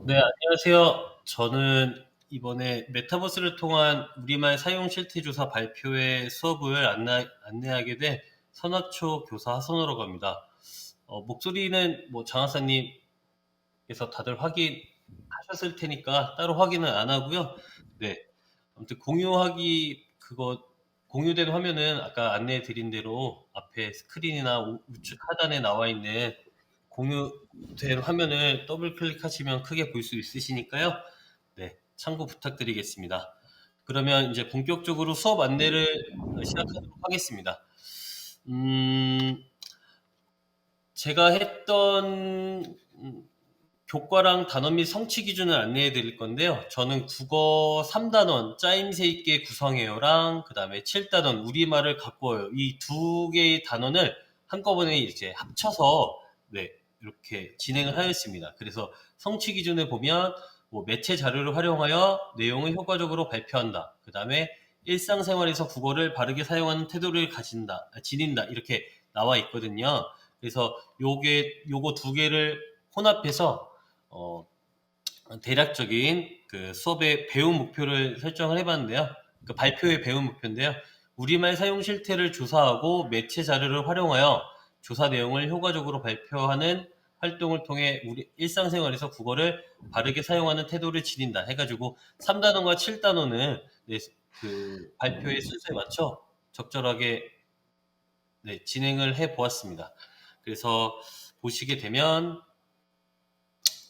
네, 안녕하세요. 저는 이번에 메타버스를 통한 우리말 사용 실태 조사 발표회 수업을 안내하게 된 선학초 교사 하선호라고 합니다. 목소리는 뭐 장하사님께서 다들 확인하셨을 테니까 따로 확인은 안 하고요. 네, 아무튼 공유된 화면은 아까 안내해 드린 대로 앞에 스크린이나 우측 하단에 나와 있는 공유된 화면을 더블 클릭하시면 크게 볼 수 있으시니까요. 네, 참고 부탁드리겠습니다. 그러면 이제 본격적으로 수업 안내를 시작하도록 하겠습니다. 음, 제가 했던 교과랑 단어 및 성취 기준을 안내해 드릴 건데요. 저는 국어 3단원 짜임새 있게 구성해요랑 그다음에 7단원 우리말을 가꿔요. 이 두 개의 단원을 한꺼번에 이제 합쳐서 네, 이렇게 진행을 하였습니다. 그래서 성취 기준을 보면 뭐 매체 자료를 활용하여 내용을 효과적으로 발표한다. 그다음에 일상생활에서 국어를 바르게 사용하는 태도를 지닌다. 이렇게 나와 있거든요. 그래서 요거 두 개를 혼합해서 어, 대략적인 그 수업의 배움 목표를 설정을 해봤는데요. 그 발표의 배움 목표인데요. 우리말 사용 실태를 조사하고 매체 자료를 활용하여 조사 내용을 효과적으로 발표하는 활동을 통해 우리 일상생활에서 국어를 바르게 사용하는 태도를 지닌다 해가지고 3단원과 7단원은 네, 그 발표의 순서에 맞춰 적절하게 네, 진행을 해 보았습니다. 그래서 보시게 되면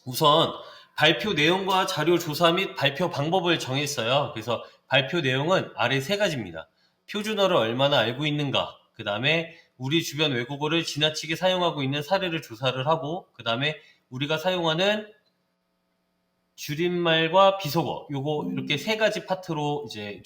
우선 발표 내용과 자료 조사 및 발표 방법을 정했어요. 그래서 발표 내용은 아래 세 가지입니다. 표준어를 얼마나 알고 있는가, 그 다음에 우리 주변 외국어를 지나치게 사용하고 있는 사례를 조사를 하고, 그 다음에 우리가 사용하는 줄임말과 비속어, 요거 이렇게 세 가지 파트로 이제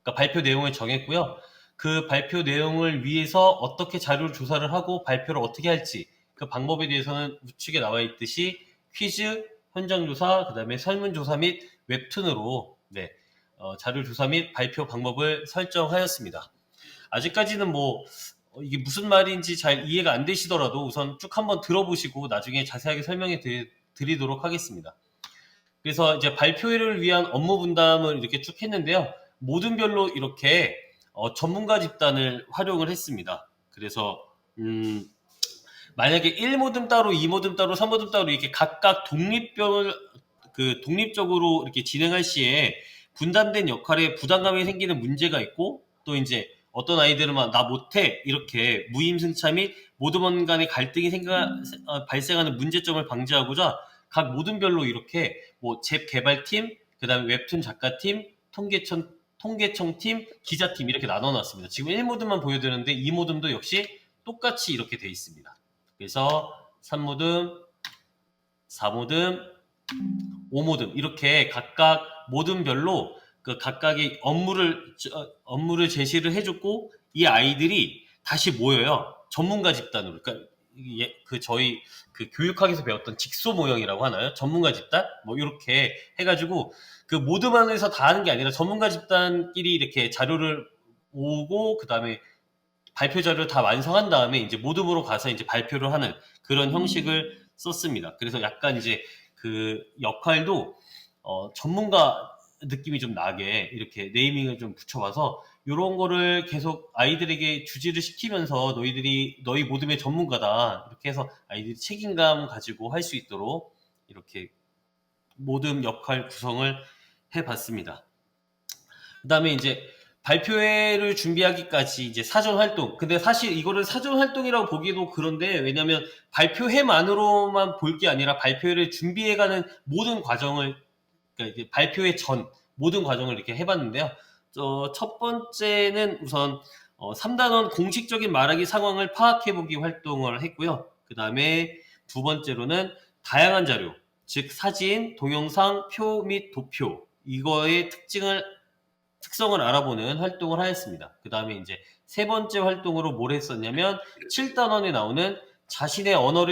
그러니까 발표 내용을 정했고요. 그 발표 내용을 위해서 어떻게 자료를 조사를 하고 발표를 어떻게 할지 그 방법에 대해서는 우측에 나와 있듯이 퀴즈, 현장조사, 그 다음에 설문조사 및 웹툰으로 네, 자료 조사 및 발표 방법을 설정하였습니다. 아직까지는 뭐 이게 무슨 말인지 잘 이해가 안 되시더라도 우선 쭉 한번 들어보시고 나중에 자세하게 설명해 드리도록 하겠습니다. 그래서 이제 발표회를 위한 업무 분담을 이렇게 쭉 했는데요. 모든별로 이렇게 전문가 집단을 활용을 했습니다. 그래서 만약에 1모듬 따로, 2모듬 따로, 3모듬 따로 이렇게 각각 독립적으로 이렇게 진행할 시에 분담된 역할에 부담감이 생기는 문제가 있고 또 이제 어떤 아이들은 막 나 못해 이렇게 무임승차 및 모듬원 간의 갈등이 발생하는 문제점을 방지하고자 각 모듬별로 이렇게 뭐 잽 개발팀, 그다음에 웹툰 작가팀, 통계청팀, 기자팀 이렇게 나눠놨습니다. 지금 1모듬만 보여드렸는데 2모듬도 역시 똑같이 이렇게 돼 있습니다. 그래서 3모듬, 4모듬, 5모듬 이렇게 각각 모듬별로 그 각각의 업무를 제시를 해줬고 이 아이들이 다시 모여요. 전문가 집단으로. 그러니까 저희 그 교육학에서 배웠던 직소 모형이라고 하나요? 전문가 집단? 뭐 이렇게 해가지고 그 모듬 안에서 다 하는 게 아니라 전문가 집단끼리 이렇게 자료를 오고 그 다음에 발표 자료를 다 완성한 다음에 이제 모듬으로 가서 이제 발표를 하는 그런 형식을 썼습니다. 그래서 약간 이제 그 역할도 전문가 느낌이 좀 나게 이렇게 네이밍을 좀 붙여봐서 이런 거를 계속 아이들에게 주지를 시키면서 너희 모듬의 전문가다 이렇게 해서 아이들이 책임감 가지고 할 수 있도록 이렇게 모듬 역할 구성을 해봤습니다. 그 다음에 이제 발표회를 준비하기까지 이제 사전 활동. 근데 사실 이거를 사전 활동이라고 보기도 그런데 왜냐면 발표회만으로만 볼 게 아니라 발표회를 준비해가는 모든 과정을 그러니까 이제 발표회 전 모든 과정을 이렇게 해봤는데요. 첫 번째는 우선 3단원 공식적인 말하기 상황을 파악해보기 활동을 했고요. 그 다음에 두 번째로는 다양한 자료, 즉 사진, 동영상, 표 및 도표 이거의 특성을 알아보는 활동을 하였습니다. 그 다음에 이제 세 번째 활동으로 뭘 했었냐면 7단원에 나오는 자신의 언어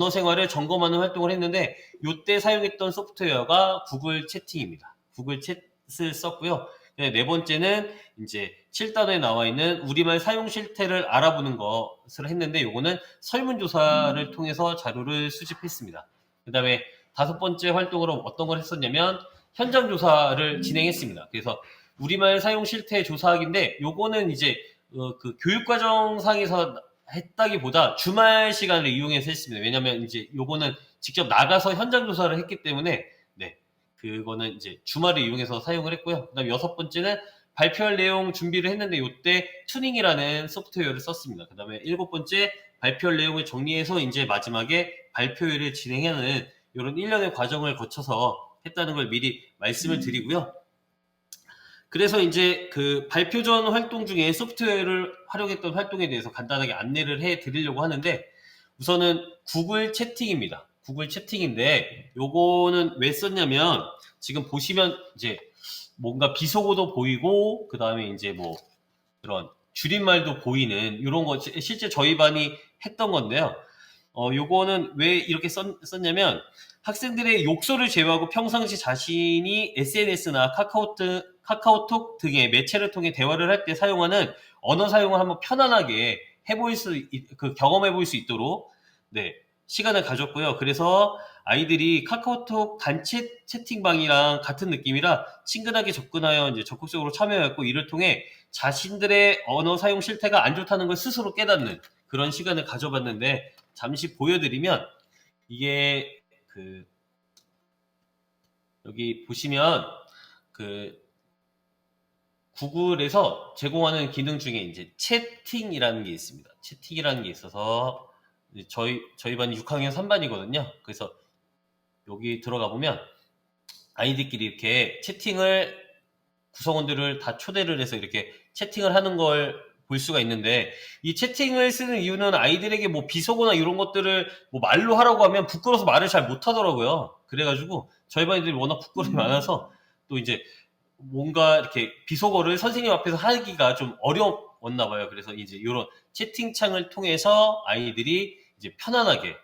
생활을 점검하는 활동을 했는데 이때 사용했던 소프트웨어가 구글 채팅입니다. 구글 챗을 썼고요. 네 번째는 이제 7단원에 나와 있는 우리말 사용 실태를 알아보는 것을 했는데 요거는 설문조사를 통해서 자료를 수집했습니다. 그 다음에 5번째 활동으로 어떤 걸 했었냐면 현장 조사를 진행했습니다. 그래서 우리말 사용 실태 조사학인데 요거는 이제 그 교육과정상에서 했다기보다 주말 시간을 이용해서 했습니다. 왜냐면 이제 요거는 직접 나가서 현장 조사를 했기 때문에 네, 그거는 이제 주말을 이용해서 사용을 했고요. 그다음 6번째는 발표할 내용 준비를 했는데 요때 투닝이라는 소프트웨어를 썼습니다. 그다음에 7번째 발표할 내용을 정리해서 이제 마지막에 발표회를 진행하는 이런 일련의 과정을 거쳐서 했다는 걸 미리 말씀을 드리고요. 그래서 이제 그 발표 전 활동 중에 소프트웨어를 활용했던 활동에 대해서 간단하게 안내를 해 드리려고 하는데 우선은 구글 채팅입니다. 구글 채팅인데 요거는 왜 썼냐면 지금 보시면 이제 뭔가 비속어도 보이고 그 다음에 이제 뭐 그런 줄임말도 보이는 이런 거 실제 저희 반이 했던 건데요. 요거는 왜 이렇게 썼냐면 학생들의 욕설을 제외하고 평상시 자신이 SNS나 카카오톡 등의 매체를 통해 대화를 할 때 사용하는 언어 사용을 한번 편안하게 경험해 볼 수 있도록 네, 시간을 가졌고요. 그래서 아이들이 카카오톡 단체 채팅방이랑 같은 느낌이라 친근하게 접근하여 이제 적극적으로 참여했고 이를 통해 자신들의 언어 사용 실태가 안 좋다는 걸 스스로 깨닫는 그런 시간을 가져봤는데 잠시 보여드리면 이게 그 여기 보시면 그 구글에서 제공하는 기능 중에 이제 채팅이라는 게 있습니다. 채팅이라는 게 있어서 저희 반이 6학년 3반이거든요. 그래서 여기 들어가 보면 아이들끼리 이렇게 채팅을 구성원들을 다 초대를 해서 이렇게 채팅을 하는 걸 볼 수가 있는데 이 채팅을 쓰는 이유는 아이들에게 뭐 비속어나 이런 것들을 뭐 말로 하라고 하면 부끄러워서 말을 잘 못하더라고요. 그래가지고 저희 반이들이 워낙 부끄러움이 많아서 또 이제 뭔가 이렇게 비속어를 선생님 앞에서 하기가 좀 어려웠나 봐요. 그래서 이제 이런 채팅창을 통해서 아이들이 이제 편안하게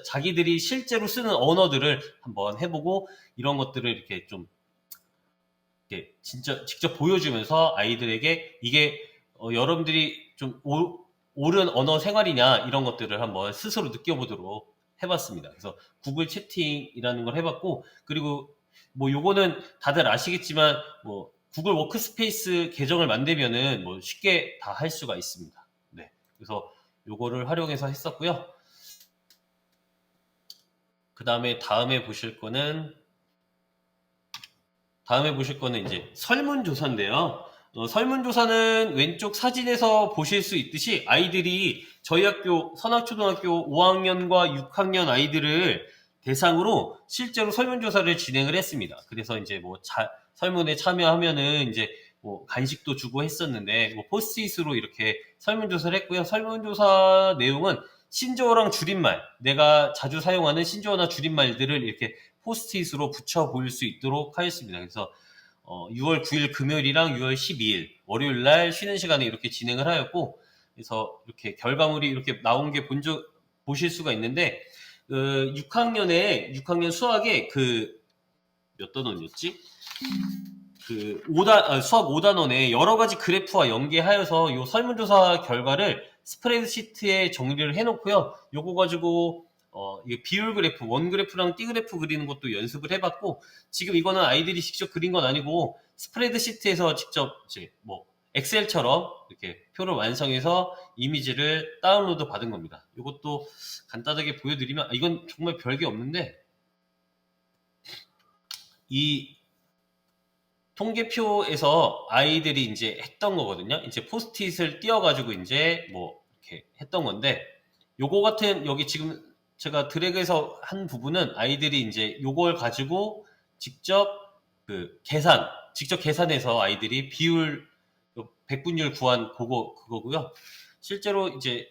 자기들이 실제로 쓰는 언어들을 한번 해보고 이런 것들을 이렇게 좀 이렇게 진짜 직접 보여주면서 아이들에게 이게 여러분들이 좀 옳은 언어 생활이냐 이런 것들을 한번 스스로 느껴보도록 해봤습니다. 그래서 구글 채팅이라는 걸 해봤고 그리고 뭐 요거는 다들 아시겠지만 뭐 구글 워크스페이스 계정을 만들면은 뭐 쉽게 다 할 수가 있습니다. 네, 그래서 요거를 활용해서 했었고요. 그 다음에 다음에 보실 거는 이제 설문조사인데요. 설문조사는 왼쪽 사진에서 보실 수 있듯이 아이들이 저희 학교 선악초등학교 5학년과 6학년 아이들을 대상으로 실제로 설문조사를 진행을 했습니다. 그래서 이제 뭐 설문에 참여하면은 이제 뭐 간식도 주고 했었는데 뭐 포스트잇으로 이렇게 설문조사를 했고요. 설문조사 내용은 신조어랑 줄임말, 내가 자주 사용하는 신조어나 줄임말들을 이렇게 포스트잇으로 붙여 보일 수 있도록 하였습니다. 그래서 6월 9일 금요일이랑 6월 12일 월요일 날 쉬는 시간에 이렇게 진행을 하였고 그래서 이렇게 결과물이 이렇게 나온 게 보실 수가 있는데 6학년 수학에 몇 단원이었지? 수학 5단원에 여러 가지 그래프와 연계하여서 이 설문조사 결과를 스프레드시트에 정리를 해놓고요. 요거 가지고 이게 비율 그래프, 원 그래프랑 띠 그래프 그리는 것도 연습을 해봤고 지금 이거는 아이들이 직접 그린 건 아니고 스프레드시트에서 직접 이제 뭐 엑셀처럼 이렇게 표를 완성해서 이미지를 다운로드 받은 겁니다. 이것도 간단하게 보여드리면 이건 정말 별게 없는데 이 통계표에서 아이들이 이제 했던 거거든요. 이제 포스트잇을 띄워가지고 이제 뭐 이렇게 했던 건데 요거 같은 여기 지금 제가 드래그해서 한 부분은 아이들이 이제 요걸 가지고 직접 직접 계산해서 아이들이 비율 백분율 구한 그거고요. 실제로 이제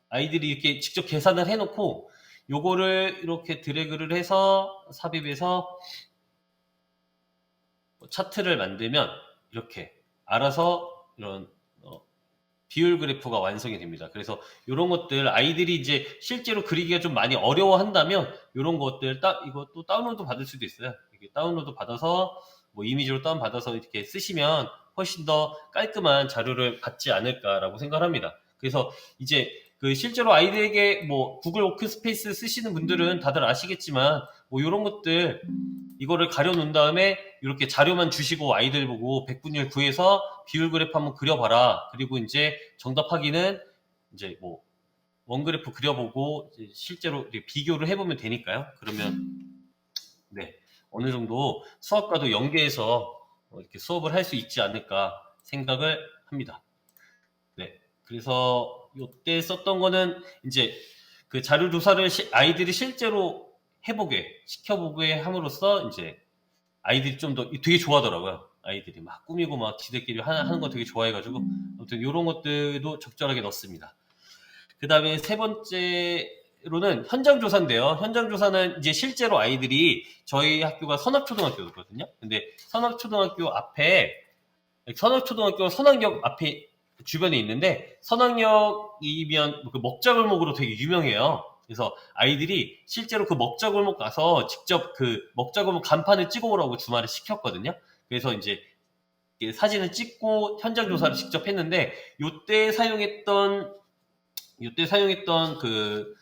아이들이 이렇게 직접 계산을 해놓고 요거를 이렇게 드래그를 해서 삽입해서 차트를 만들면 이렇게 알아서 이런 비율 그래프가 완성이 됩니다. 그래서 이런 것들 아이들이 이제 실제로 그리기가 좀 많이 어려워한다면 이런 것들 이것도 다운로드 받을 수도 있어요. 이렇게 다운로드 받아서 뭐 이미지로 다운받아서 이렇게 쓰시면 훨씬 더 깔끔한 자료를 받지 않을까라고 생각합니다. 그래서 이제 그 실제로 아이들에게 뭐 구글 워크스페이스 쓰시는 분들은 다들 아시겠지만 뭐 이런 것들 이거를 가려놓은 다음에 이렇게 자료만 주시고 아이들 보고 백분율 구해서 비율 그래프 한번 그려봐라. 그리고 이제 정답 확인은 이제 뭐 원그래프 그려보고 실제로 비교를 해보면 되니까요. 그러면 네 어느 정도 수학과도 연계해서 이렇게 수업을 할 수 있지 않을까 생각을 합니다. 네, 그래서 이때 썼던 거는 이제 그 자료 조사를 아이들이 실제로 해보게 시켜보게 함으로써 이제 아이들이 좀 더 되게 좋아하더라고요. 아이들이 막 꾸미고 막 지들끼리 하는 거 되게 좋아해가지고 아무튼 이런 것들도 적절하게 넣습니다. 그 다음에 세 번째로는 현장 조사인데요. 현장 조사는 이제 실제로 아이들이 저희 학교가 선악초등학교거든요. 근데 선악초등학교 앞에 선악초등학교가 선악역 앞에 주변에 있는데 선악역이면 그 먹자골목으로 되게 유명해요. 그래서 아이들이 실제로 그 먹자골목 가서 직접 그 먹자골목 간판을 찍어오라고 주말에 시켰거든요. 그래서 이제 사진을 찍고 현장 조사를 직접 했는데 요때 사용했던 그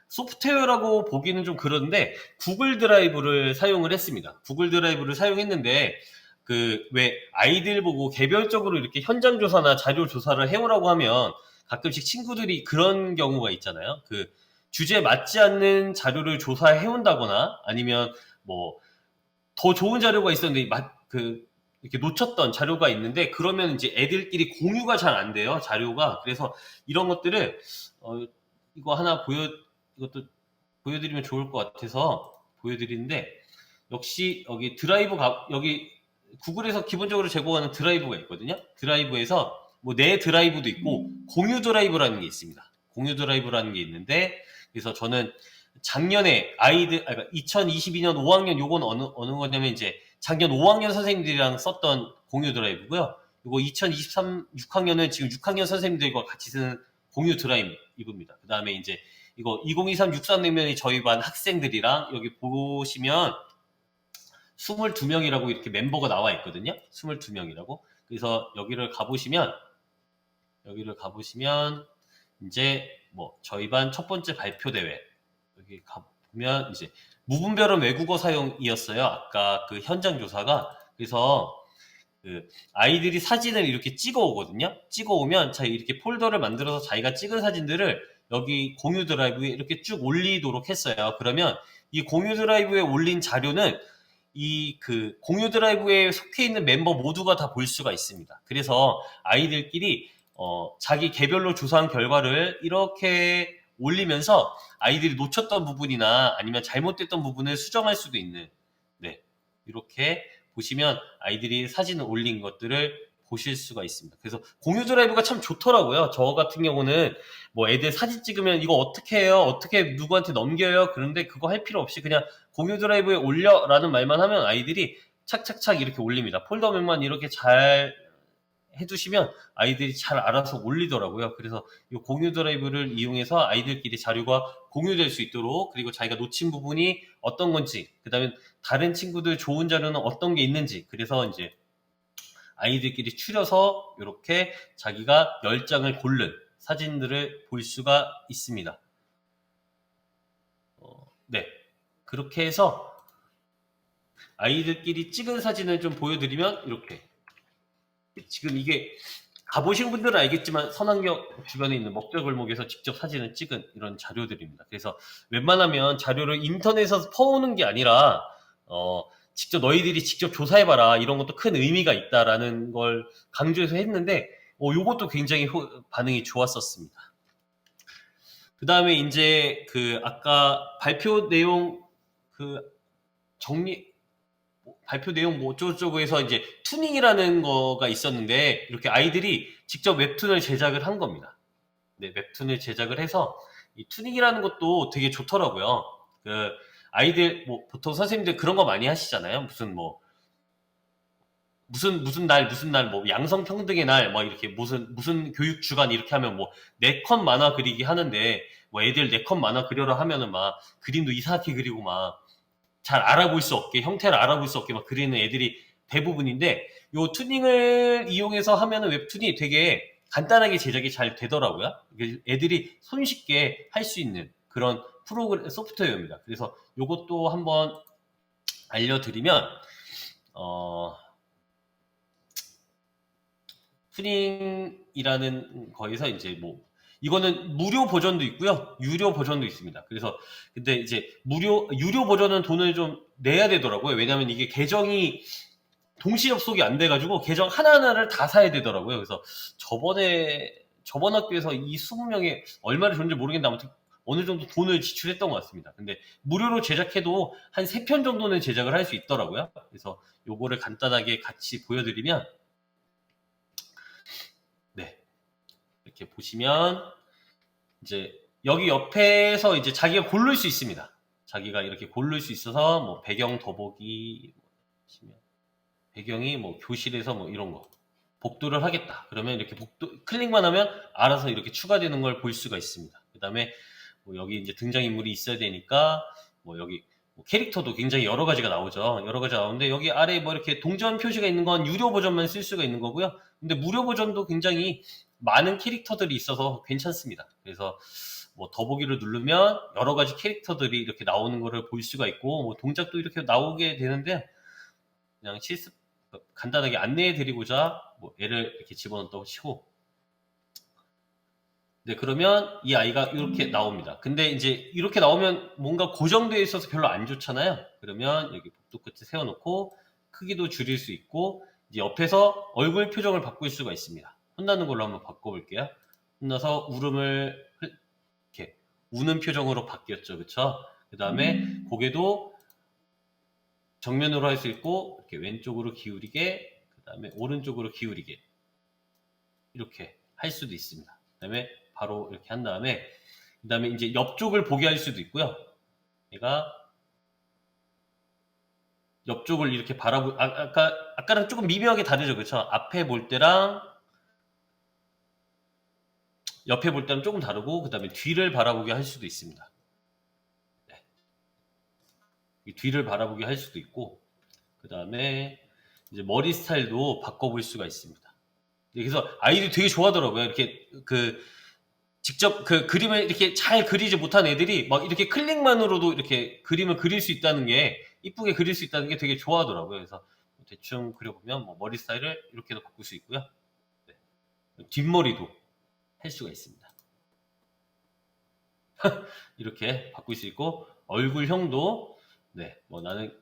소프트웨어라고 보기는 좀 그런데 구글 드라이브를 사용을 했습니다. 구글 드라이브를 사용했는데 그 왜 아이들 보고 개별적으로 이렇게 현장 조사나 자료 조사를 해오라고 하면 가끔씩 친구들이 그런 경우가 있잖아요. 그 주제에 맞지 않는 자료를 조사해 온다거나 아니면 뭐 더 좋은 자료가 있었는데 이렇게 놓쳤던 자료가 있는데 그러면 이제 애들끼리 공유가 잘 안 돼요. 자료가. 그래서 이런 것들을 이거 하나 이것도 보여드리면 좋을 것 같아서 보여드리는데 역시 여기 구글에서 기본적으로 제공하는 드라이브가 있거든요. 드라이브에서 뭐 내 드라이브도 있고 공유 드라이브라는 게 있습니다. 공유 드라이브라는 게 있는데 그래서 저는 작년에 2022년 5학년 요건 어느 거냐면 이제 작년 5학년 선생님들이랑 썼던 공유 드라이브고요. 이거 2023 6학년은 지금 6학년 선생님들과 같이 쓰는 공유 드라이브입니다. 그 다음에 이제 이거 2023 63냉면이 저희 반 학생들이랑 여기 보시면 22명이라고 이렇게 멤버가 나와 있거든요. 22명이라고. 그래서 여기를 가보시면 이제 뭐 저희 반 첫 번째 발표 대회 여기 가보면 이제 무분별한 외국어 사용이었어요. 아까 그 현장 조사가. 그래서 그 아이들이 사진을 이렇게 찍어 오거든요. 찍어 오면 자기 이렇게 폴더를 만들어서 자기가 찍은 사진들을 여기 공유 드라이브에 이렇게 쭉 올리도록 했어요. 그러면 이 공유 드라이브에 올린 자료는 이 그 공유 드라이브에 속해 있는 멤버 모두가 다 볼 수가 있습니다. 그래서 아이들끼리 자기 개별로 조사한 결과를 이렇게 올리면서 아이들이 놓쳤던 부분이나 아니면 잘못됐던 부분을 수정할 수도 있는 네 이렇게 보시면 아이들이 사진을 올린 것들을 보실 수가 있습니다. 그래서 공유 드라이브가 참 좋더라고요. 저 같은 경우는 뭐 애들 사진 찍으면 이거 어떻게 해요? 어떻게 누구한테 넘겨요? 그런데 그거 할 필요 없이 그냥 공유 드라이브에 올려라는 말만 하면 아이들이 착착착 이렇게 올립니다. 폴더명만 이렇게 잘 해두시면 아이들이 잘 알아서 올리더라고요. 그래서 이 공유 드라이브를 이용해서 아이들끼리 자료가 공유될 수 있도록 그리고 자기가 놓친 부분이 어떤 건지 그 다음에 다른 친구들 좋은 자료는 어떤 게 있는지 그래서 이제 아이들끼리 추려서 이렇게 자기가 10장을 고른 사진들을 볼 수가 있습니다. 네, 그렇게 해서 아이들끼리 찍은 사진을 좀 보여드리면 이렇게 지금 이게 가보신 분들은 알겠지만 선악역 주변에 있는 먹자골목에서 직접 사진을 찍은 이런 자료들입니다. 그래서 웬만하면 자료를 인터넷에서 퍼오는 게 아니라 직접 너희들이 직접 조사해봐라 이런 것도 큰 의미가 있다라는 걸 강조해서 했는데 요것도 굉장히 반응이 좋았었습니다. 그 다음에 이제 그 아까 발표 내용 발표 내용 뭐 어쩌고저쩌고 해서 이제 투닝이라는 거가 있었는데 이렇게 아이들이 직접 웹툰을 제작을 한 겁니다. 네, 웹툰을 제작을 해서 이 투닝이라는 것도 되게 좋더라고요. 그 아이들 뭐 보통 선생님들 그런 거 많이 하시잖아요. 무슨 날 뭐 양성평등의 날 뭐 이렇게 무슨 교육 주간 이렇게 하면 뭐 4컷 만화 그리기 하는데 뭐 애들 4컷 만화 그려라 하면은 막 그림도 이상하게 그리고 막 잘 알아볼 수 없게, 형태를 알아볼 수 없게 막 그리는 애들이 대부분인데, 요 투닝을 이용해서 하면은 웹툰이 되게 간단하게 제작이 잘 되더라고요. 애들이 손쉽게 할 수 있는 그런 프로그램 소프트웨어입니다. 그래서 요것도 한번 알려드리면, 투닝이라는 거에서 이제 뭐 이거는 무료 버전도 있고요, 유료 버전도 있습니다. 그래서 근데 이제 유료 버전은 돈을 좀 내야 되더라고요. 왜냐하면 이게 계정이 동시 접속이 안 돼가지고 계정 하나하나를 다 사야 되더라고요. 그래서 저번 학교에서 이 20명이 얼마를 줬는지 모르겠는데 아무튼 어느 정도 돈을 지출했던 것 같습니다. 근데 무료로 제작해도 한 3편 정도는 제작을 할 수 있더라고요. 그래서 요거를 간단하게 같이 보여드리면, 네, 이렇게 보시면 이제 여기 옆에서 이제 자기가 고를 수 있습니다. 자기가 이렇게 고를 수 있어서 뭐 배경 더보기, 배경이 뭐 교실에서 뭐 이런 거 복도를 하겠다. 그러면 이렇게 복도 클릭만 하면 알아서 이렇게 추가되는 걸 볼 수가 있습니다. 그 다음에 뭐 여기 이제 등장인물이 있어야 되니까 뭐 여기 뭐 캐릭터도 굉장히 여러 가지가 나오죠. 여러 가지가 나오는데 여기 아래 뭐 이렇게 동전 표시가 있는 건 유료 버전만 쓸 수가 있는 거고요. 근데 무료 버전도 굉장히 많은 캐릭터들이 있어서 괜찮습니다. 그래서 뭐 더보기를 누르면 여러 가지 캐릭터들이 이렇게 나오는 거를 볼 수가 있고, 뭐 동작도 이렇게 나오게 되는데, 그냥 실습 간단하게 안내해 드리고자 뭐 얘를 이렇게 집어넣었다고 치고, 네, 그러면 이 아이가 이렇게 나옵니다. 근데 이제 이렇게 나오면 뭔가 고정되어 있어서 별로 안 좋잖아요. 그러면 여기 복도 끝에 세워놓고 크기도 줄일 수 있고, 이제 옆에서 얼굴 표정을 바꿀 수가 있습니다. 혼나는 걸로 한번 바꿔볼게요. 혼나서 울음을 이렇게 우는 표정으로 바뀌었죠, 그쵸? 그 다음에 고개도 정면으로 할 수 있고, 이렇게 왼쪽으로 기울이게, 그 다음에 오른쪽으로 기울이게, 이렇게 할 수도 있습니다. 그 다음에 바로 이렇게 한 다음에, 그 다음에 이제 옆쪽을 보게 할 수도 있고요. 얘가 옆쪽을 이렇게 아까랑 조금 미묘하게 다르죠, 그쵸? 앞에 볼 때랑 옆에 볼 때랑 조금 다르고, 그 다음에 뒤를 바라보게 할 수도 있습니다. 네. 뒤를 바라보게 할 수도 있고, 그 다음에 이제 머리 스타일도 바꿔볼 수가 있습니다. 그래서 아이들이 되게 좋아하더라고요. 이렇게 직접 그림을 이렇게 잘 그리지 못한 애들이 막 이렇게 클릭만으로도 이렇게 그림을 그릴 수 있다는 게, 이쁘게 그릴 수 있다는 게 되게 좋아하더라고요. 그래서 대충 그려보면 뭐 머리 스타일을 이렇게도 바꿀 수 있고요. 네. 뒷머리도 할 수가 있습니다. 이렇게 바꿀 수 있고, 얼굴형도, 네, 뭐 나는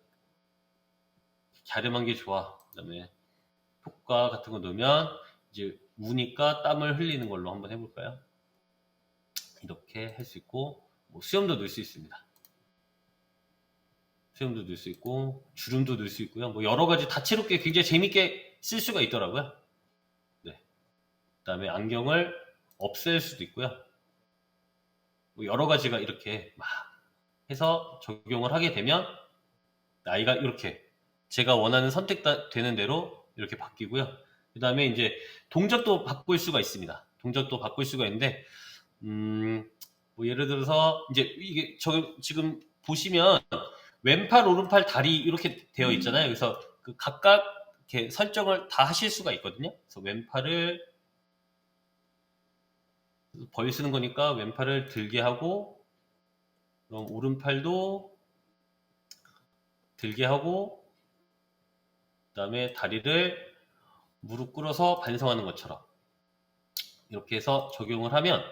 갸름한 게 좋아. 그 다음에 효과 같은 거 넣으면 이제 우니까 땀을 흘리는 걸로 한번 해볼까요? 이렇게 할 수 있고, 뭐 수염도 넣을 수 있습니다. 수염도 넣을 수 있고, 주름도 넣을 수 있고요. 뭐 여러 가지 다채롭게 굉장히 재밌게 쓸 수가 있더라고요. 네. 그 다음에 안경을 없앨 수도 있고요. 뭐 여러 가지가 이렇게 막 해서 적용을 하게 되면 아이가 이렇게 제가 원하는 선택되는 대로 이렇게 바뀌고요. 그 다음에 이제 동작도 바꿀 수가 있습니다. 동작도 바꿀 수가 있는데, 뭐 예를 들어서 이제 이게 지금 보시면 왼팔, 오른팔, 다리 이렇게 되어 있잖아요. 그래서 각각 이렇게 설정을 다 하실 수가 있거든요. 그래서 왼팔을 벌 쓰는 거니까 왼팔을 들게 하고, 그럼 오른팔도 들게 하고, 그 다음에 다리를 무릎 꿇어서 반성하는 것처럼 이렇게 해서 적용을 하면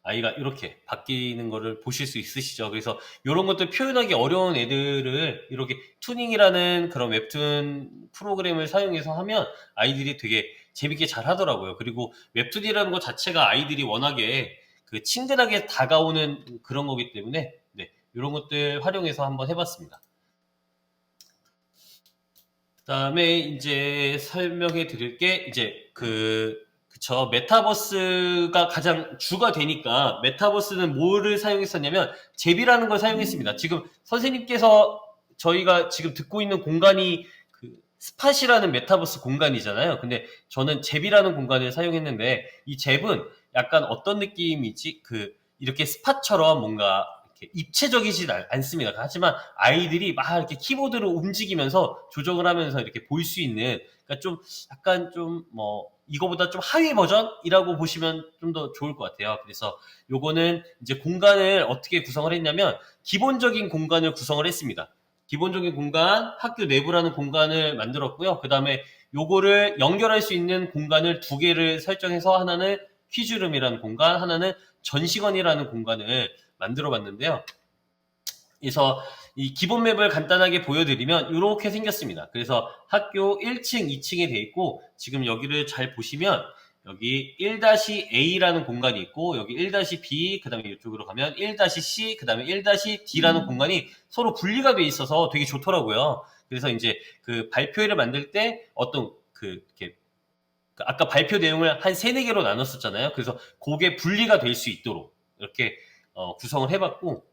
아이가 이렇게 바뀌는 거를 보실 수 있으시죠. 그래서 이런 것들 표현하기 어려운 애들을 이렇게 투닝이라는 그런 웹툰 프로그램을 사용해서 하면 아이들이 되게 재밌게 잘 하더라고요. 그리고 웹툰이라는 것 자체가 아이들이 워낙에 친근하게 다가오는 그런 거기 때문에, 네, 이런 것들 활용해서 한번 해봤습니다. 그 다음에 이제 설명해 드릴 게 이제 그쵸, 메타버스가 가장 주가 되니까 메타버스는 뭐를 사용했었냐면 제비라는 걸 사용했습니다. 지금 선생님께서 저희가 지금 듣고 있는 공간이 스팟이라는 메타버스 공간이잖아요. 근데 저는 제비라는 공간을 사용했는데, 이 잽은 약간 어떤 느낌이지? 이렇게 스팟처럼 뭔가 이렇게 입체적이지 않습니다. 하지만 아이들이 막 이렇게 키보드를 움직이면서 조정을 하면서 이렇게 볼 수 있는, 그러니까 좀 약간 좀 뭐 이거보다 좀 하위 버전이라고 보시면 좀 더 좋을 것 같아요. 그래서 요거는 이제 공간을 어떻게 구성을 했냐면 기본적인 공간을 구성을 했습니다. 기본적인 공간, 학교 내부라는 공간을 만들었고요. 그 다음에 요거를 연결할 수 있는 공간을 두 개를 설정해서 하나는 퀴즈룸이라는 공간, 하나는 전시관이라는 공간을 만들어 봤는데요. 그래서 이 기본 맵을 간단하게 보여드리면 이렇게 생겼습니다. 그래서 학교 1층, 2층에 돼 있고, 지금 여기를 잘 보시면 여기 1-A라는 공간이 있고, 여기 1-B, 그 다음에 이쪽으로 가면 1-C, 그 다음에 1-D라는 공간이 서로 분리가 돼 있어서 되게 좋더라고요. 그래서 이제 그 발표회를 만들 때 어떤 이렇게 아까 발표 내용을 한 3, 4개로 나눴었잖아요. 그래서 그게 분리가 될 수 있도록 이렇게 구성을 해봤고,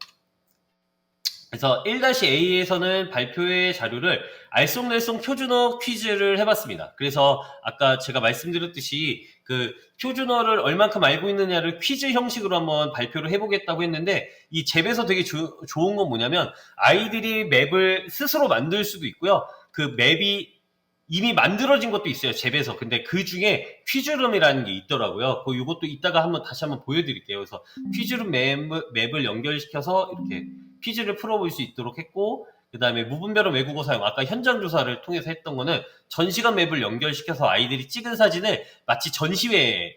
그래서 1-A에서는 발표회 자료를 알쏭달쏭 표준어 퀴즈를 해봤습니다. 그래서 아까 제가 말씀드렸듯이 그 표준어를 얼만큼 알고 있느냐를 퀴즈 형식으로 한번 발표를 해보겠다고 했는데, 이 잽에서 되게 좋은 건 뭐냐면 아이들이 맵을 스스로 만들 수도 있고요. 그 맵이 이미 만들어진 것도 있어요, 잽에서. 근데 그 중에 퀴즈룸이라는 게 있더라고요. 이것도 이따가 다시 한번 보여드릴게요. 그래서 퀴즈룸 맵을 연결시켜서 이렇게 퀴즈를 풀어볼 수 있도록 했고, 그 다음에 무분별한 외국어 사용, 아까 현장 조사를 통해서 했던 거는 전시관 맵을 연결시켜서 아이들이 찍은 사진을 마치 전시회에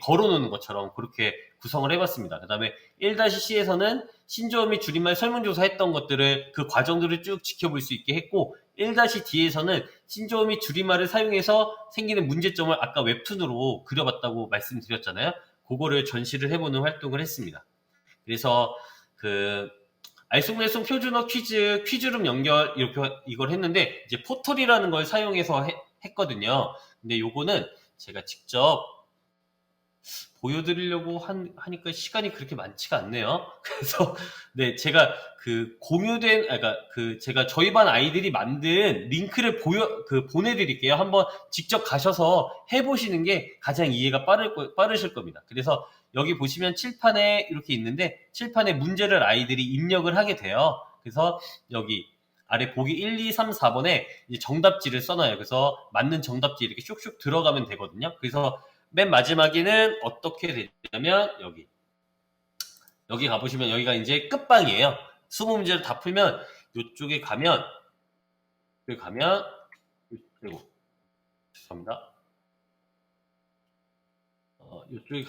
걸어놓는 것처럼 그렇게 구성을 해봤습니다. 그 다음에 1-C에서는 신조어 및 줄임말 설문조사 했던 것들을, 그 과정들을 쭉 지켜볼 수 있게 했고, 1-D에서는 신조어 및 줄임말을 사용해서 생기는 문제점을 아까 웹툰으로 그려봤다고 말씀드렸잖아요. 그거를 전시를 해보는 활동을 했습니다. 그래서 알쏭달쏭 표준어 퀴즈룸 연결, 이걸 했는데, 이제 포털이라는 걸 사용해서 했거든요. 근데 요거는 제가 직접 보여드리려고 하니까 시간이 그렇게 많지가 않네요. 그래서, 네, 제가 제가 저희 반 아이들이 만든 링크를 보내드릴게요. 한번 직접 가셔서 해보시는 게 가장 이해가 빠르실 겁니다. 그래서 여기 보시면 칠판에 이렇게 있는데, 칠판에 문제를 아이들이 입력을 하게 돼요. 그래서 여기 아래 보기 1, 2, 3, 4번에 정답지를 써놔요. 그래서 맞는 정답지 이렇게 슉슉 들어가면 되거든요. 그래서 맨 마지막에는 어떻게 되냐면 여기 가보시면 여기가 이제 끝방이에요. 20문제를 다 풀면 이쪽에 가면 그리고 죄송합니다. 이쪽에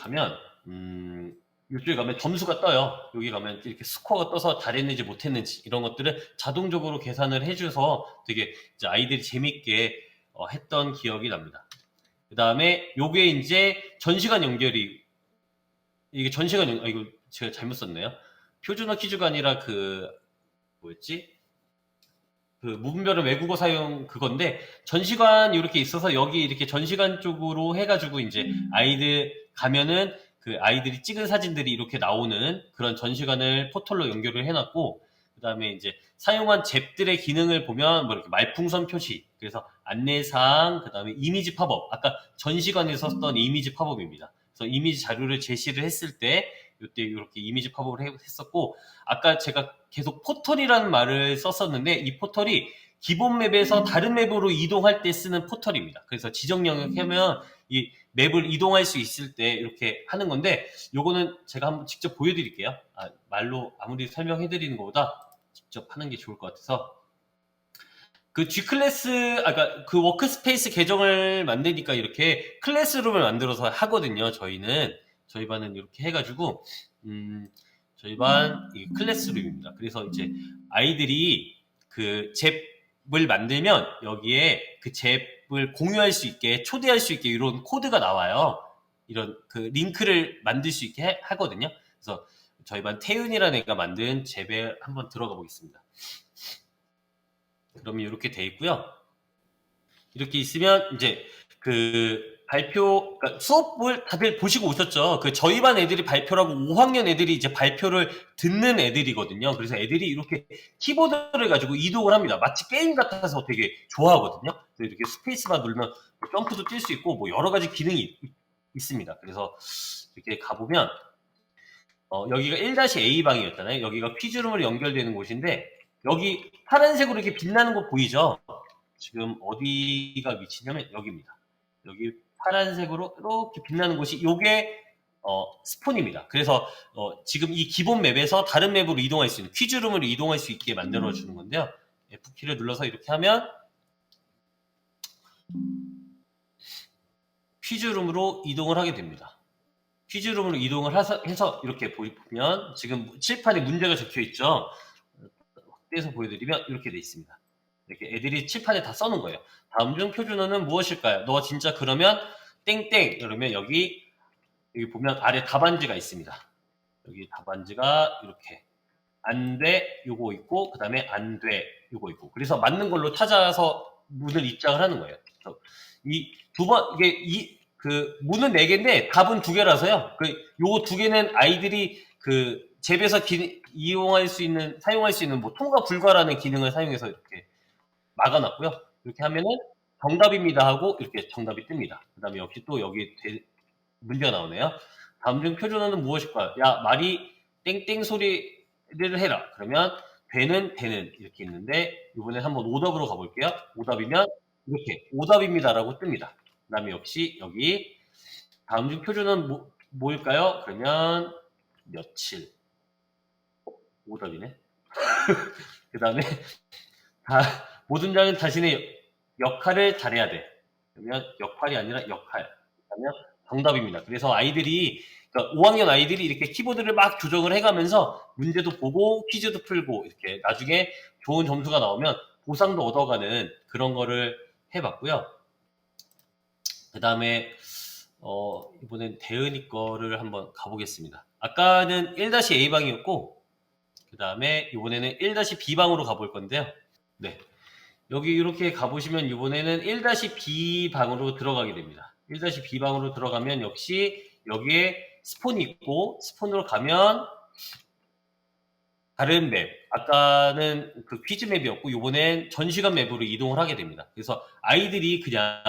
가면 점수가 떠요. 여기 가면 이렇게 스코어가 떠서 잘했는지 못했는지 이런 것들을 자동적으로 계산을 해줘서 되게 이제 아이들이 재밌게 했던 기억이 납니다. 그 다음에 요게 이제 전시관 연결이, 이게 이거 제가 잘못 썼네요. 표준어 퀴즈가 아니라 무분별한 외국어 사용 그건데, 전시관 이렇게 있어서 여기 이렇게 전시관 쪽으로 해가지고 이제 아이들 가면은 그 아이들이 찍은 사진들이 이렇게 나오는 그런 전시관을 포털로 연결을 해놨고, 그 다음에 이제 사용한 잽들의 기능을 보면 이렇게 말풍선 표시, 그래서 안내사항, 그 다음에 이미지 팝업, 아까 전시관에서 썼던 이미지 팝업입니다. 그래서 이미지 자료를 제시를 했을 때 이때 이렇게 이미지 팝업을 했었고, 아까 제가 계속 포털이라는 말을 썼었는데, 이 포털이 기본 맵에서 다른 맵으로 이동할 때 쓰는 포털입니다. 그래서 지정 영역 하면 이 맵을 이동할 수 있을 때 이렇게 하는 건데, 요거는 제가 한번 직접 보여드릴게요. 말로 아무리 설명해드리는 것보다 직접 하는 게 좋을 것 같아서. G클래스, 그 워크스페이스 계정을 만드니까 이렇게 클래스룸을 만들어서 하거든요. 저희 반은 이렇게 해가지고, 저희 반 클래스룸입니다. 그래서 이제 아이들이 그 잽을 만들면 여기에 그 잽을 공유할 수 있게, 초대할 수 있게 이런 코드가 나와요. 이런 그 링크를 만들 수 있게 하거든요. 그래서 저희 반 태윤이라는 애가 만든 잽에 한번 들어가 보겠습니다. 그러면 이렇게 돼 있고요. 이렇게 있으면 이제 그러니까 수업을 다들 보시고 오셨죠. 저희 반 애들이 발표라고 5학년 애들이 이제 발표를 듣는 애들이거든요. 그래서 애들이 이렇게 키보드를 가지고 이동을 합니다. 마치 게임 같아서 되게 좋아하거든요. 그래서 이렇게 스페이스바 누르면 점프도 뛸 수 있고 뭐 여러 가지 기능이 있습니다. 그래서 이렇게 가보면 여기가 1-A 방이었잖아요. 여기가 퀴즈룸으로 연결되는 곳인데 여기 파란색으로 이렇게 빛나는 거 보이죠? 지금 어디가 위치냐면 여기입니다. 여기 파란색으로 이렇게 빛나는 곳이 요게 스폰입니다. 그래서 지금 이 기본 맵에서 다른 맵으로 이동할 수 있는 퀴즈룸으로 이동할 수 있게 만들어 주는 건데요. F키를 눌러서 이렇게 하면 퀴즈룸으로 이동을 하게 됩니다. 퀴즈룸으로 이동을 해서 이렇게 보면 지금 칠판에 문제가 적혀 있죠. 확대해서 보여드리면 이렇게 돼 있습니다. 이렇게 애들이 칠판에 다 써놓은 거예요. 다음 중 표준어는 무엇일까요? 너 진짜 그러면 땡땡 이러면 여기 보면 아래 답안지가 있습니다. 여기 답안지가 이렇게 안 돼 요거 있고 그 다음에 안 돼 요거 있고 그래서 맞는 걸로 찾아서 문을 입장을 하는 거예요. 이 두 번 이게 그 문은 4개인데 답은 2개라서요. 요거 2개는 아이들이 그 잽에서 이용할 수 있는 사용할 수 있는 뭐 통과 불가라는 기능을 사용해서 이렇게 막아놨고요. 이렇게 하면은 정답입니다 하고 이렇게 정답이 뜹니다. 그 다음에 역시 또 여기 문제가 나오네요. 다음 중 표준어는 무엇일까요? 야 말이 땡땡 소리를 해라. 그러면 되는 이렇게 있는데 이번엔 한번 오답으로 가볼게요. 오답이면 이렇게 오답입니다라고 뜹니다. 그 다음에 역시 여기 다음 중 표준어는 뭐일까요? 그러면 며칠 오답이네. 그 다음에 모든 자는 자신의 역할을 잘해야 돼. 그러면 역할이 아니라 역할. 그러면 정답입니다. 그래서 아이들이 그러니까 5학년 아이들이 이렇게 키보드를 막 조정을 해가면서 문제도 보고 퀴즈도 풀고 이렇게 나중에 좋은 점수가 나오면 보상도 얻어가는 그런 거를 해봤고요. 그 다음에 이번엔 대은이 거를 한번 가보겠습니다. 아까는 1-A 방이었고 그 다음에 이번에는 1-B 방으로 가볼 건데요. 네. 여기 이렇게 가보시면 이번에는 1-B 방으로 들어가게 됩니다. 1-B 방으로 들어가면 역시 여기에 스폰이 있고 스폰으로 가면 다른 맵, 아까는 그 퀴즈 맵이었고 이번엔 전시관 맵으로 이동을 하게 됩니다. 그래서 아이들이 그냥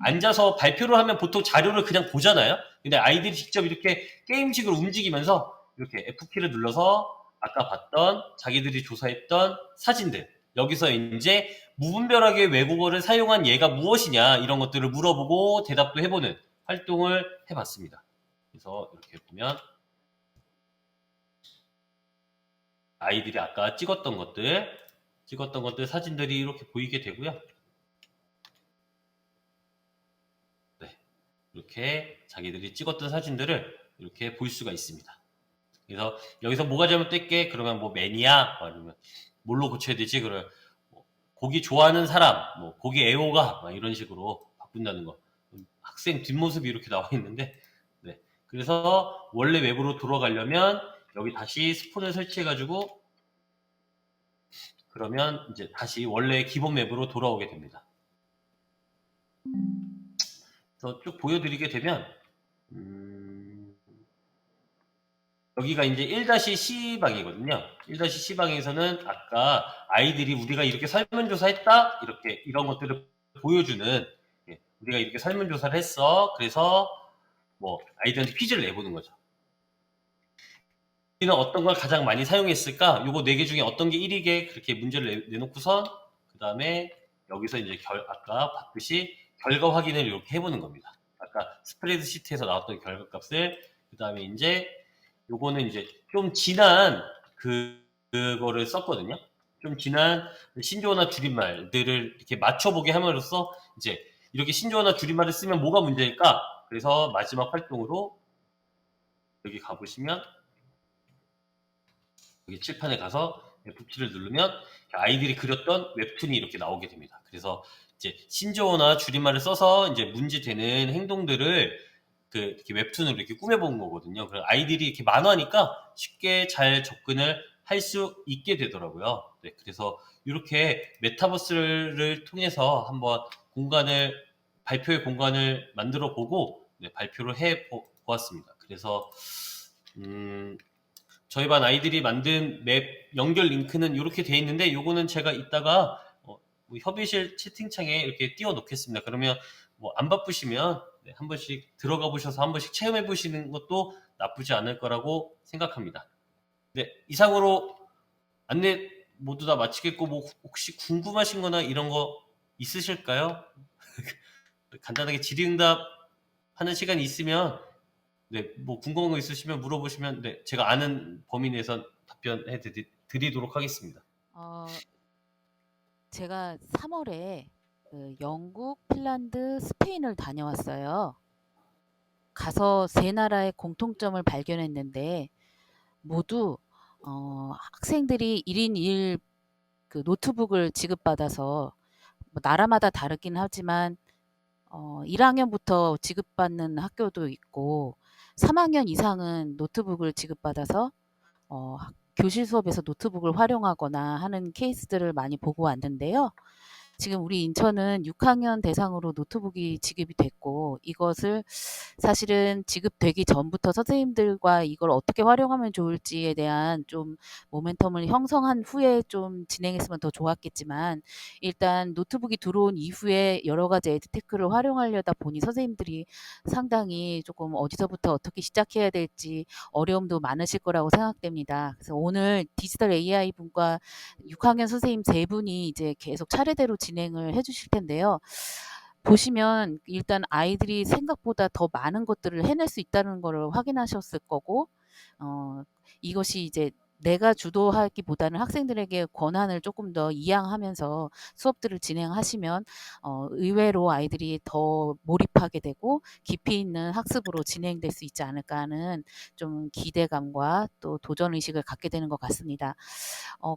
앉아서 발표를 하면 보통 자료를 그냥 보잖아요. 근데 아이들이 직접 이렇게 게임식으로 움직이면서 이렇게 F키를 눌러서 아까 봤던 자기들이 조사했던 사진들 여기서 이제 무분별하게 외국어를 사용한 예가 무엇이냐 이런 것들을 물어보고 대답도 해보는 활동을 해봤습니다. 그래서 이렇게 보면 아이들이 아까 찍었던 것들 사진들이 이렇게 보이게 되고요. 네, 이렇게 자기들이 찍었던 사진들을 이렇게 볼 수가 있습니다. 그래서 여기서 뭐가 잘못됐게 그러면 뭐 매니아 아니면 뭘로 고쳐야 되지? 그럼 고기 좋아하는 사람, 뭐 고기 애호가 이런 식으로 바꾼다는 거. 학생 뒷모습이 이렇게 나와 있는데, 네. 그래서 원래 웹으로 돌아가려면 여기 다시 스폰을 설치해가지고 그러면 이제 다시 원래 기본 맵으로 돌아오게 됩니다. 그래서 쭉 보여드리게 되면 여기가 이제 1-C 방이거든요. 1-C 방에서는 아까 아이들이 우리가 이렇게 설문조사했다 이렇게 이런 것들을 보여주는 우리가 이렇게 설문조사를 했어. 그래서 뭐 아이들한테 퀴즈를 내보는 거죠. 우리는 어떤 걸 가장 많이 사용했을까? 요거 4개 중에 어떤 게 1위게 그렇게 문제를 내놓고선 그 다음에 여기서 이제 아까 봤듯이 결과 확인을 이렇게 해보는 겁니다. 아까 스프레드시트에서 나왔던 결과값을 그 다음에 이제 요거는 이제 좀 진한 그거를 썼거든요. 좀 진한 신조어나 줄임말들을 이렇게 맞춰보게 함으로써 이제 이렇게 신조어나 줄임말을 쓰면 뭐가 문제일까? 그래서 마지막 활동으로 여기 가보시면 여기 칠판에 가서 F키를 누르면 아이들이 그렸던 웹툰이 이렇게 나오게 됩니다. 그래서 이제 신조어나 줄임말을 써서 이제 문제되는 행동들을 이렇게 웹툰으로 이렇게 꾸며본 거거든요. 그래서 아이들이 이렇게 만화니까 쉽게 잘 접근을 할 수 있게 되더라고요. 네, 그래서 이렇게 메타버스를 통해서 한번 발표의 공간을 만들어 보고 네, 발표를 해 보았습니다. 그래서 저희 반 아이들이 만든 맵 연결 링크는 이렇게 돼 있는데 요거는 제가 이따가 협의실 채팅창에 이렇게 띄워 놓겠습니다. 그러면 뭐 안 바쁘시면 네, 한 번씩 들어가 보셔서 한 번씩 체험해 보시는 것도 나쁘지 않을 거라고 생각합니다. 네, 이상으로 안내 모두 다 마치겠고 뭐 혹시 궁금하신 거나 이런 거 있으실까요? 간단하게 질의응답 하는 시간이 있으면 네, 뭐 궁금한 거 있으시면 물어보시면 네, 제가 아는 범위 내에서 답변해 드리도록 하겠습니다. 제가 3월에 영국, 핀란드, 스페인을 다녀왔어요. 가서 세 나라의 공통점을 발견했는데 모두 학생들이 1인 1 그 노트북을 지급받아서 뭐 나라마다 다르긴 하지만 1학년부터 지급받는 학교도 있고 3학년 이상은 노트북을 지급받아서 교실 수업에서 노트북을 활용하거나 하는 케이스들을 많이 보고 왔는데요. 지금 우리 인천은 6학년 대상으로 노트북이 지급이 됐고 이것을 사실은 지급되기 전부터 선생님들과 이걸 어떻게 활용하면 좋을지에 대한 좀 모멘텀을 형성한 후에 좀 진행했으면 더 좋았겠지만 일단 노트북이 들어온 이후에 여러 가지 에듀테크를 활용하려다 보니 선생님들이 상당히 조금 어디서부터 어떻게 시작해야 될지 어려움도 많으실 거라고 생각됩니다. 그래서 오늘 디지털 AI 분과 6학년 선생님 세 분이 이제 계속 차례대로 진행을 해 주실 텐데요. 보시면 일단 아이들이 생각보다 더 많은 것들을 해낼 수 있다는 거를 확인하셨을 거고 이것이 이제 내가 주도하기보다는 학생들에게 권한을 조금 더 이양하면서 수업들을 진행하시면 의외로 아이들이 더 몰입하게 되고 깊이 있는 학습으로 진행될 수 있지 않을까 하는 좀 기대감과 또 도전 의식을 갖게 되는 것 같습니다.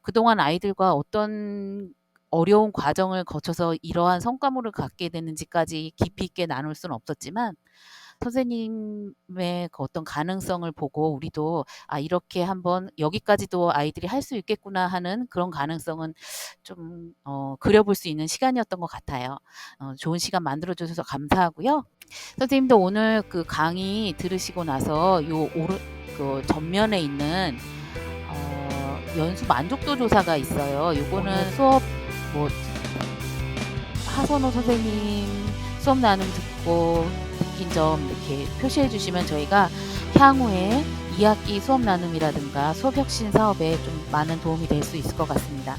그동안 아이들과 어떤 어려운 과정을 거쳐서 이러한 성과물을 갖게 되는지까지 깊이 있게 나눌 수는 없었지만 선생님의 그 어떤 가능성을 보고 우리도 '아 이렇게 한번 여기까지도 아이들이 할 수 있겠구나.' 하는 그런 가능성은 좀 그려볼 수 있는 시간이었던 것 같아요. 좋은 시간 만들어 주셔서 감사하고요. 선생님도 오늘 그 강의 들으시고 나서 그 전면에 있는 연수 만족도 조사가 있어요. 요거는 수업 뭐 하선호 선생님 수업 나눔 듣고 느낀 점 이렇게 표시해 주시면 저희가 향후에 2학기 수업 나눔이라든가 수업 혁신 사업에 좀 많은 도움이 될 수 있을 것 같습니다.